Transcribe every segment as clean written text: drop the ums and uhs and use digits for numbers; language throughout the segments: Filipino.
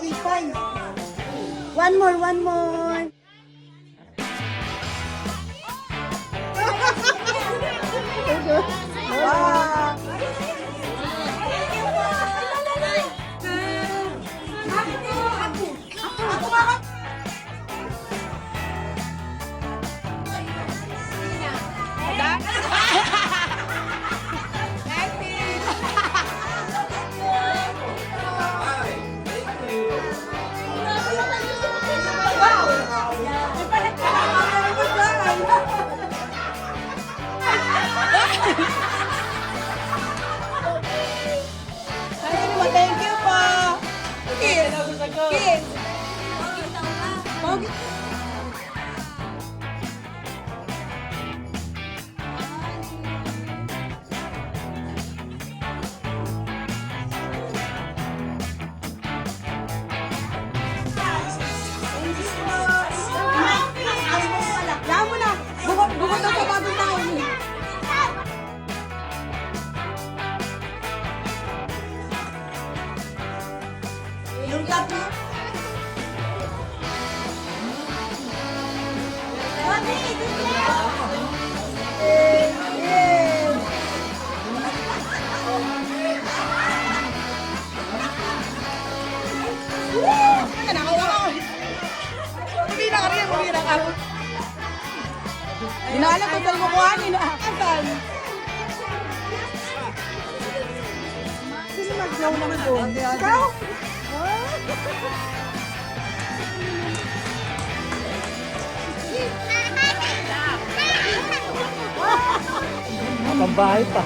ipay. One more, one more. Wow. Thank you po. Kiss. Kiss. Pogi. Yan mo na. Bukod na sa bagong taon. Yung tatlo. Hindi na kariyan, hindi na ako. Hindi na alam kung saan kukuhanin na akasan. Sino mag-glow naman doon? Ikaw? Pambahay pa.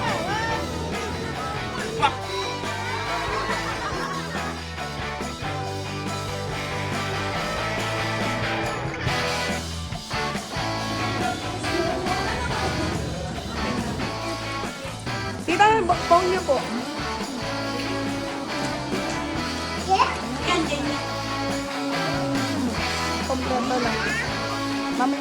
Tita, bong niyo po. Kompleto lang. Mami.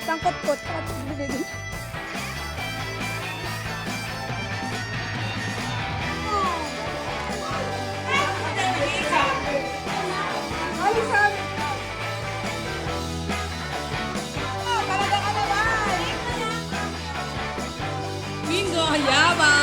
Tangkot-kot. Bingo, yaba!